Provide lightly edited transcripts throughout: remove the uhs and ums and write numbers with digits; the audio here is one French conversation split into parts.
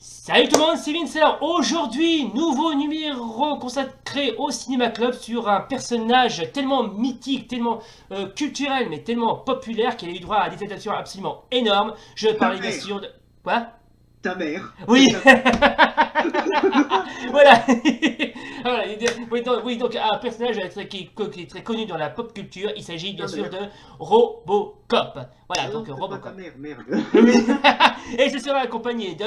Salut tout le monde, c'est Vince. Alors aujourd'hui, nouveau numéro consacré au Cinéma Club sur un personnage tellement mythique, tellement culturel, mais tellement populaire qu'il a eu droit à des adaptations absolument énormes. Je Ta parlais bien mère, sûr de... Quoi? ta mère, Oui. ta mère. Voilà. Voilà, oui, donc un personnage qui est très connu dans la pop culture. Il s'agit bien Ta sûr de mère. Robocop. Voilà, Ah donc non, c'est pas ta Robocop. mère, merde. Oui. Et je serai accompagné de...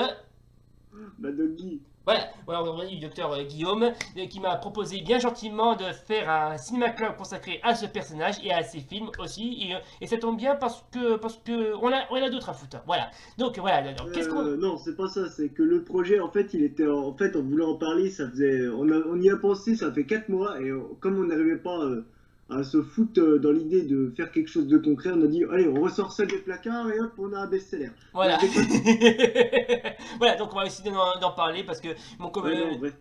Ma doggy. Voilà, on a eu le docteur Guillaume qui m'a proposé bien gentiment de faire un cinéma club consacré à ce personnage et à ses films aussi. Et ça tombe bien parce que on a d'autres à foutre. Voilà. Donc voilà. Alors, qu'est-ce qu'on... Non, c'est pas ça, c'est que le projet, en fait, il était. En fait, on voulait en parler, ça faisait. On y a pensé, ça fait 4 mois, et comme on n'arrivait pas à se foutre dans l'idée de faire quelque chose de concret, on a dit, allez, on ressort ça des placards, et hop, on a un best-seller. Non, Voilà. je déconne. Voilà. Donc on va essayer d'en parler parce que mon Ouais, non, collègue... bref.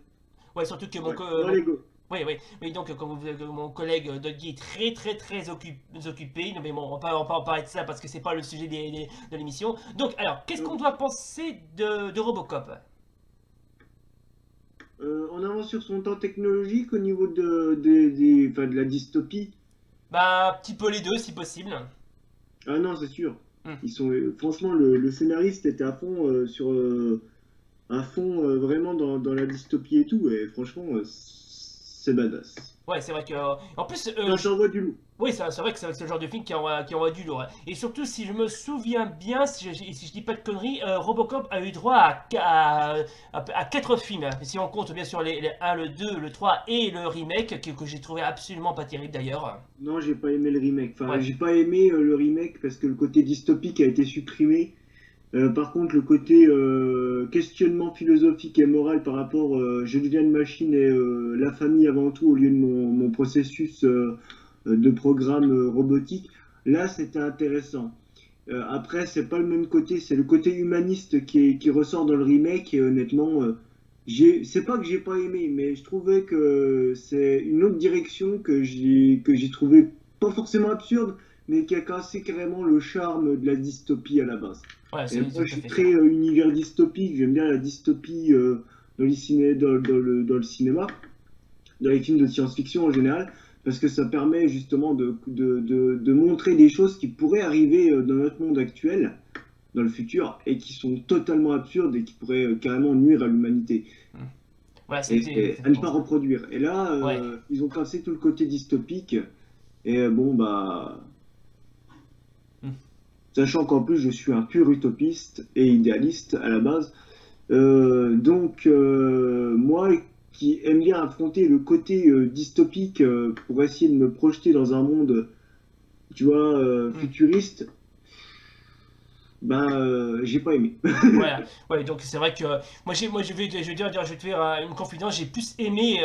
Ouais, surtout que Ouais. Bon, allez, go. Oui, oui, oui, donc comme mon collègue Doggy est très occupé, mais bon, on peut en parler de ça parce que c'est pas le sujet de l'émission. Donc, alors, qu'est-ce qu'on Euh, doit penser de Robocop? on avance sur son temps technologique au niveau enfin, de la dystopie. Bah, un petit peu les deux si possible. Ah non, c'est sûr. Hmm. Ils sont franchement le scénariste était à fond à fond vraiment dans la dystopie et tout et franchement c'est badass. Ouais, c'est vrai que. En plus, Ça t'envoie du loup. oui, c'est vrai que c'est le genre de film qui envoie du lourd. Et surtout, si je me souviens bien, si je dis pas de conneries, Robocop a eu droit à 4 films. Si on compte bien sûr les 1, le 2, le 3 et le remake, que j'ai trouvé absolument pas terrible d'ailleurs. Non, j'ai pas aimé le remake. Enfin, Ouais. j'ai pas aimé le remake parce que le côté dystopique a été supprimé. Par contre, le côté questionnement philosophique et moral par rapport je deviens une machine et la famille avant tout au lieu de mon processus de programme robotique, là c'était intéressant. Après, c'est pas le même côté, c'est le côté humaniste qui ressort dans le remake et honnêtement, c'est pas que j'ai pas aimé, mais je trouvais que c'est une autre direction que j'ai trouvé pas forcément absurde, mais qui a cassé carrément le charme de la dystopie à la base. Ouais, Et c'est moi, tout je à suis fait très ça. univers dystopique, j'aime bien la dystopie dans le cinéma, dans les films de science-fiction en général, parce que ça permet justement de montrer des choses qui pourraient arriver dans notre monde actuel, dans le futur, et qui sont totalement absurdes et qui pourraient carrément nuire à l'humanité Hmm. Voilà, et, c'était et à ne exactement pas ça. reproduire. Et là, Ouais. ils ont cassé tout le côté dystopique, et bon, bah, Hmm. sachant qu'en plus je suis un pur utopiste et idéaliste à la base. Donc, moi qui aime bien affronter le côté dystopique pour essayer de me projeter dans un monde, tu vois, Hmm. futuriste, ben, j'ai pas aimé. Voilà, ouais, donc c'est vrai que je vais te faire une confidence, j'ai plus aimé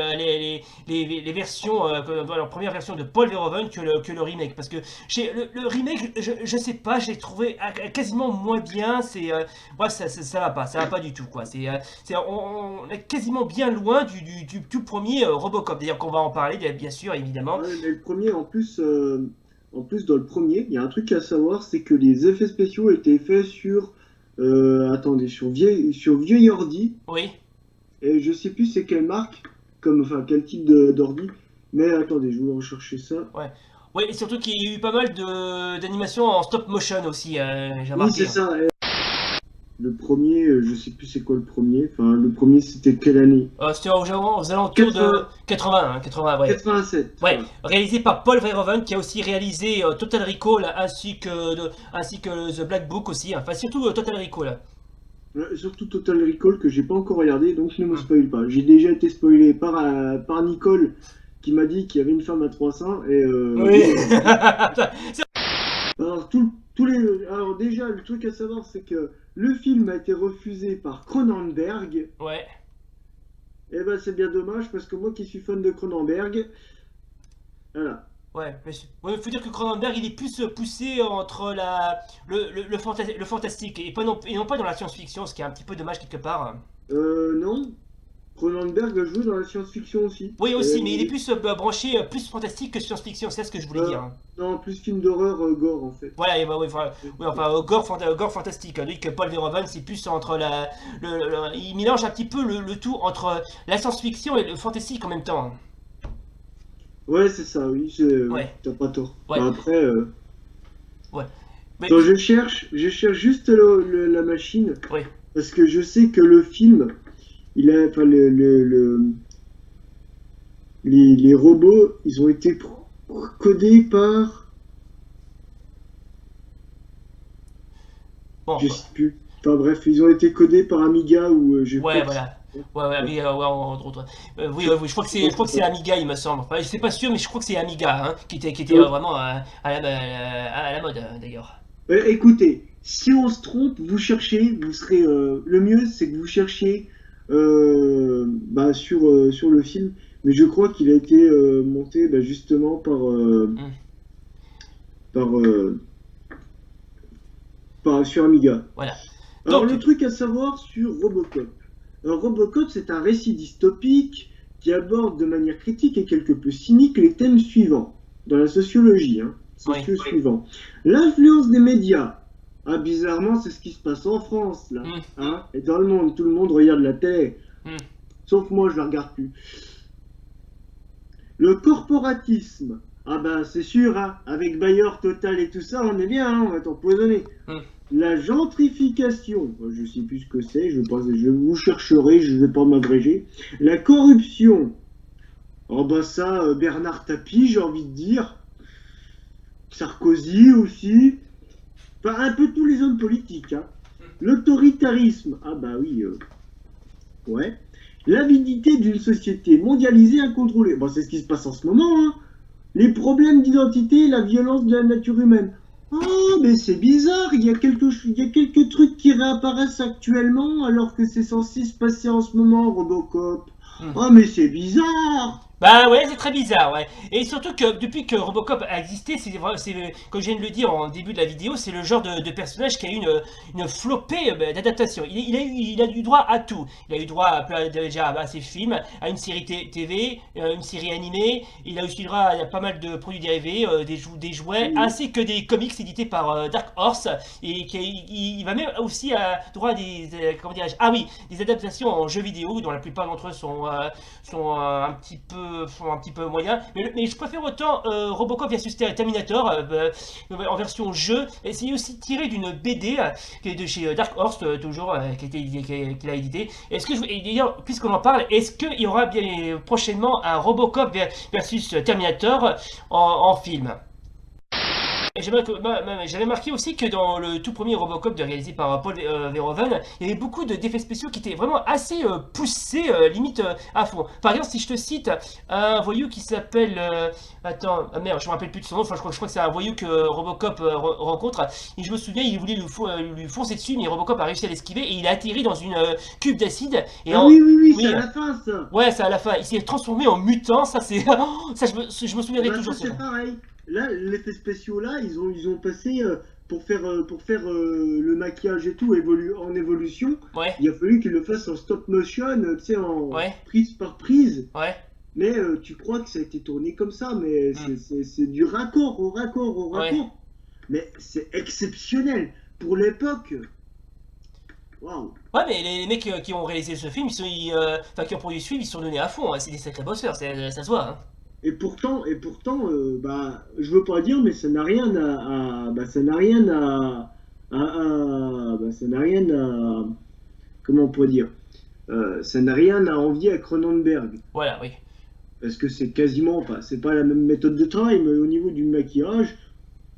les versions, la première version de Paul Verhoeven que le remake, parce que le remake, je sais pas, je l'ai trouvé quasiment moins bien, ouais, ça va pas du tout, quoi, on est quasiment bien loin du tout premier Robocop, d'ailleurs qu'on va en parler, bien sûr, évidemment. Ouais, mais le premier, en plus, dans le premier, il y a un truc à savoir, c'est que les effets spéciaux étaient faits sur, attendez, sur vieil ordi, Oui, et je sais plus c'est quelle marque, enfin, quel type d'ordi, mais attendez, je vais rechercher ça. ouais. Ouais, et surtout qu'il y a eu pas mal d'animations en stop motion aussi, j'ai Oui, c'est remarqué, hein. ça. Le premier, je sais plus c'est quoi le premier. Enfin, le premier, c'était quelle année? C'était aux alentours de 80, 80, hein, 80, ouais. 87. Ouais, Voilà. réalisé par Paul Verhoeven, qui a aussi réalisé Total Recall ainsi que The Black Book aussi, hein. Enfin surtout Total Recall. Ouais, surtout Total Recall que j'ai pas encore regardé, donc ne me Hmm. spoil pas. J'ai déjà été spoilé par Nicole qui m'a dit qu'il y avait une femme à 300 et Oui. bon. Alors, alors déjà, le truc à savoir, c'est que le film a été refusé par Cronenberg. Ouais, Et ben, c'est bien dommage parce que moi qui suis fan de Cronenberg, voilà. ouais. Ouais, faut dire que Cronenberg il est plus poussé entre le fantastique et non pas dans la science-fiction, ce qui est un petit peu dommage quelque part. Non, Cronenberg a joué dans la science-fiction aussi. Oui, aussi, mais il est plus branché, plus fantastique que science-fiction, c'est ce que je voulais dire, hein. Non, plus film d'horreur gore en fait. Voilà, gore, gore fantastique. Lui, que Paul Verhoeven, c'est plus entre il mélange un petit peu le tout entre la science-fiction et le fantastique en même temps, hein. Ouais, c'est ça, oui, Ouais, t'as pas tort. ouais, Bah, après, ouais. Mais, attends, je cherche juste la machine, ouais. parce que je sais que le film, il a, enfin, les robots, ils ont été codés par, Bon, je sais plus. Enfin bref, ils ont été codés par Amiga ou je crois ouais, que voilà. Ouais, ouais, mais, ouais, entre autres. Oui, je, oui, je je crois crois que que c'est c'est Amiga, il me semble. Enfin, je sais pas sûr, mais je crois que c'est Amiga, hein, qui était ça. vraiment à la mode, d'ailleurs. Écoutez, si on se trompe, vous cherchez, vous serez le mieux, c'est que vous cherchiez bah, sur le film, mais je crois qu'il a été monté bah, justement Hmm, par, sur Amiga. voilà. Alors Donc, le truc à savoir sur Robocop. Alors, Robocop, c'est un récit dystopique qui aborde de manière critique et quelque peu cynique les thèmes suivants dans la sociologie. Hein, oui. suivants. L'influence des médias. Ah, bizarrement, c'est ce qui se passe en France, là. Hmm, Hein, et dans le monde, tout le monde regarde la télé. hmm, Sauf moi, je la regarde plus. Le corporatisme. Ah ben, c'est sûr, hein, avec Bayer, Total et tout ça, on est bien, hein, on va être empoisonné. hmm. La gentrification, je sais plus ce que c'est, je vous chercherai, je vais pas m'abréger. La corruption, oh bah ça, Bernard Tapie, j'ai envie de dire. Sarkozy aussi. Enfin, un peu tous les hommes politiques. Hein. L'autoritarisme, ah bah oui, ouais. L'avidité d'une société mondialisée incontrôlée, bon, c'est ce qui se passe en ce moment. Hein. Les problèmes d'identité et la violence de la nature humaine. Oh, mais c'est bizarre, il y a quelques trucs qui réapparaissent actuellement alors que c'est censé se passer en ce moment, Robocop. Hmm. Oh, mais c'est bizarre. Bah ouais, c'est très bizarre, ouais. Et surtout que depuis que Robocop a existé, comme je viens de le dire en début de la vidéo, c'est le genre de personnage qui a eu une flopée d'adaptation. Il a eu droit à tout. Il a eu droit déjà à ses films, à une série TV, une série animée. Il a aussi droit à pas mal de produits dérivés, des jouets, Oui, ainsi que des comics édités par Dark Horse. Et il va même aussi à droit à comment dirais-je, ah oui, des adaptations en jeux vidéo, dont la plupart d'entre eux sont un petit peu moyens. Mais je préfère autant Robocop vs Terminator en version jeu. Et c'est aussi tiré d'une BD qui est de chez Dark Horse, toujours, qu'il a édité. Et d'ailleurs, puisqu'on en parle, est-ce qu'il y aura bien prochainement un Robocop versus Terminator en film? J'avais marqué aussi que dans le tout premier Robocop réalisé par Paul Verhoeven, il y avait beaucoup d'effets spéciaux qui étaient vraiment assez poussés, limite à fond. Par exemple, si je te cite un voyou qui s'appelle... attends, ah merde, je me rappelle plus de son nom, enfin, je crois que c'est un voyou que Robocop rencontre. Et je me souviens, il voulait lui foncer dessus, mais Robocop a réussi à l'esquiver et il a atterri dans une cube d'acide. Et Ah oui, oui, oui, oui, c'est à la fin, ça. ouais, ça à la fin. Il s'est transformé en mutant, ça c'est... ça, je me Eh souviendrai ben, toujours ça, ce nom. c'est pareil. Là, l'effet spéciaux, là, ils ont passé, pour faire le maquillage et tout en évolution, Ouais, il a fallu qu'ils le fassent en stop motion, tu sais, en ouais, prise par prise. ouais. Mais tu crois que ça a été tourné comme ça, mais Hmm. c'est du raccord au raccord au Ouais. raccord. Mais c'est exceptionnel. Pour l'époque, waouh. Ouais, mais les mecs qui ont réalisé ce film, enfin qui ont produit ce film, ils se sont donnés à fond, hein. C'est des sacrés bosseurs, ça se voit, hein. Bah, je veux pas dire, mais ça n'a rien bah, ça n'a rien bah, ça n'a rien à, comment on pourrait dire, ça n'a rien à envier à Cronenberg. Voilà, oui. Parce que c'est quasiment, enfin, c'est pas la même méthode de travail, mais au niveau du maquillage,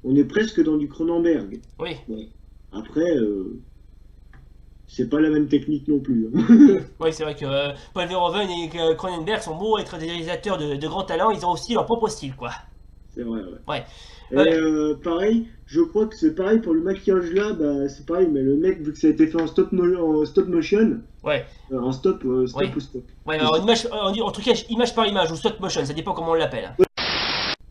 on est presque dans du Cronenberg. Oui. Bon. Après, c'est pas la même technique non plus. Hein. Oui, c'est vrai que Paul Verhoeven et Cronenberg sont beaux être des réalisateurs de grands talents, ils ont aussi leur propre style, quoi. C'est vrai, ouais. Ouais. Et Ouais. pareil, je crois que c'est pareil pour le maquillage là, bah, c'est pareil, mais le mec, vu que ça a été fait en en stop motion, Ouais. en stop, Oui. stop ou stop. Ouais, alors on dit en tout cas image par image ou stop motion, ça dépend comment on l'appelle.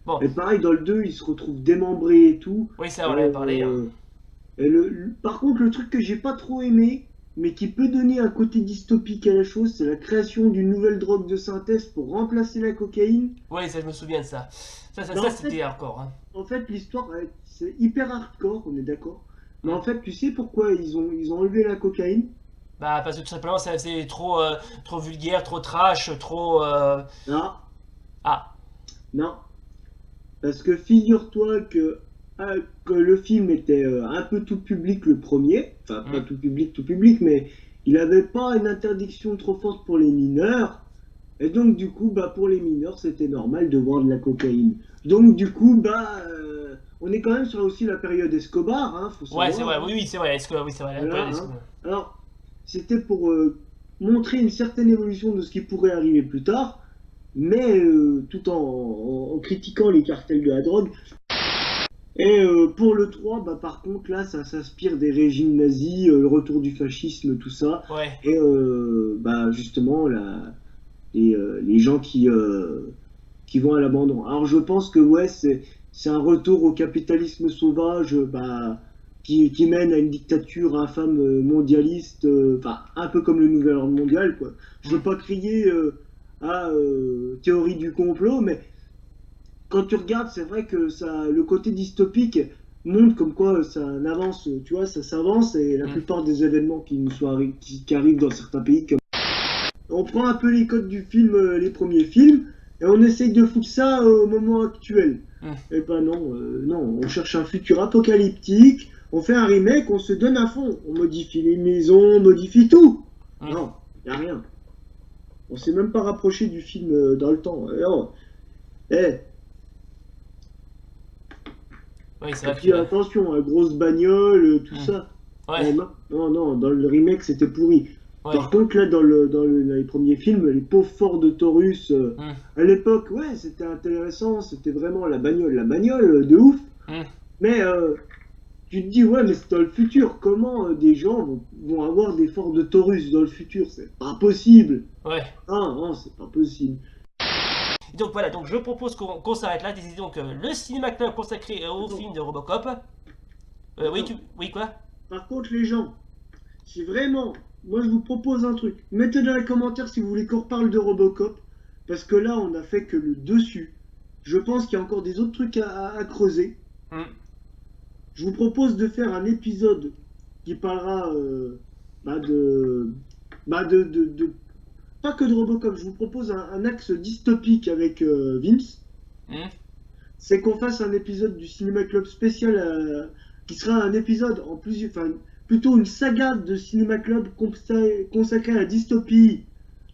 Bon, Et pareil, dans le 2, il se retrouve démembré et tout. oui, ça on en avait parlé, hein. Et par contre, le truc que j'ai pas trop aimé, mais qui peut donner un côté dystopique à la chose, c'est la création d'une nouvelle drogue de synthèse pour remplacer la cocaïne. Ouais, ça, je me souviens de ça. Ça, Mais en c'était fait, hardcore. Hein. en fait, l'histoire, c'est hyper hardcore, on est d'accord. Mais en fait, tu sais pourquoi ils ont enlevé la cocaïne? Bah, parce que tout simplement, c'est trop, trop vulgaire, trop trash, trop. Non, Ah, non. Parce que figure-toi que le film était un peu tout public le premier. Enfin, pas hmm, tout public, mais il n'avait pas une interdiction trop forte pour les mineurs. Et donc, du coup, bah, pour les mineurs, c'était normal de voir de la cocaïne. Donc, du coup, on est quand même sur aussi la période Escobar, hein, faut ouais, c'est vrai, savoir. Hein. oui, oui, c'est vrai. Est-ce que, oui, c'est vrai. Voilà, hein. Alors, c'était pour montrer une certaine évolution de ce qui pourrait arriver plus tard, mais tout en critiquant les cartels de la drogue. Et pour le 3, bah, par contre, là, ça s'inspire des régimes nazis, le retour du fascisme, tout ça. Ouais. Et bah, justement, les gens qui vont à l'abandon. Alors, je pense que ouais, c'est un retour au capitalisme sauvage bah, qui mène à une dictature infâme mondialiste, enfin, un peu comme le nouvel ordre mondial, quoi. Je veux Hmm. pas crier à théorie du complot, mais quand tu regardes, c'est vrai que le côté dystopique montre comme quoi ça avance, tu vois, ça s'avance et la Hmm. plupart des événements qui arrivent dans certains pays, on prend un peu les codes du film, les premiers films, et on essaye de foutre ça au moment actuel. Hmm. Et ben non, non, on cherche un futur apocalyptique, on fait un remake, on se donne à fond, on modifie les maisons, on modifie tout. Hmm. Non, y a rien. On s'est même pas rapproché du film dans le temps. Non. Eh, Oui, c'est et vrai puis que. attention, grosse bagnole, tout Hmm. ça. Ouais, Non, non, non, dans le remake c'était pourri. ouais. Par contre, là, dans les premiers films, les pauvres Ford de Taurus, Hmm. à l'époque, ouais, c'était intéressant, c'était vraiment la bagnole de ouf. Hmm. Mais tu te dis, ouais, mais c'est dans le futur, comment des gens vont avoir des Ford de Taurus dans le futur? C'est pas possible. Ouais. Ah, non, c'est pas possible. Donc voilà, donc je propose qu'on s'arrête là. Décidez donc le cinéma club consacré au Attends, film de Robocop. Oui, attends. oui, quoi? Par contre, les gens, si vraiment, moi je vous propose un truc, mettez dans les commentaires si vous voulez qu'on reparle de Robocop, parce que là, on a fait que le dessus. Je pense qu'il y a encore des autres trucs à creuser. Hmm. Je vous propose de faire un épisode qui parlera bah, pas que de Robocop. Je vous propose un axe dystopique avec Vince. Hmm. C'est qu'on fasse un épisode du Cinéma Club spécial qui sera un épisode en plus, enfin plutôt une saga de Cinéma Club consacrée à la dystopie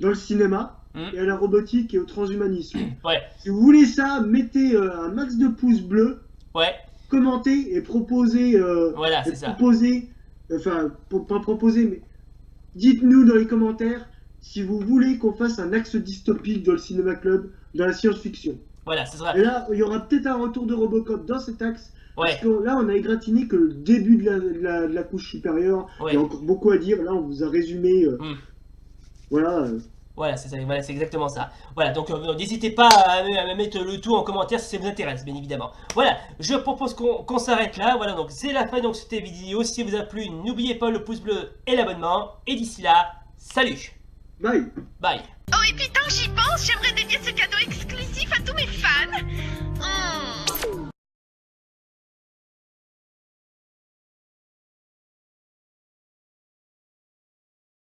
dans le cinéma Hmm. et à la robotique et au transhumanisme. Ouais, Si vous voulez ça, mettez un max de pouces bleus, ouais, commentez et proposez, voilà, c'est ça. enfin, pas proposer, mais dites-nous dans les commentaires si vous voulez qu'on fasse un axe dystopique dans le Cinéma Club, dans la science-fiction. Voilà, ce sera. Et là, il y aura peut-être un retour de Robocop dans cet axe, parce Ouais, que là, on a égratigné que le début de la couche supérieure. Il y a ouais. encore beaucoup à dire. Là, on vous a résumé, Hmm. voilà. Voilà, c'est ça, voilà, c'est exactement ça. Voilà, donc n'hésitez pas à me mettre le tout en commentaire si ça vous intéresse, bien évidemment. Voilà, je propose qu'on s'arrête là. Voilà, donc c'est la fin de cette vidéo. Si vous a plu, n'oubliez pas le pouce bleu et l'abonnement. Et d'ici là, salut, Bye. bye. Oh, et puis tant que j'y pense, j'aimerais dédier ce cadeau exclusif à tous mes fans.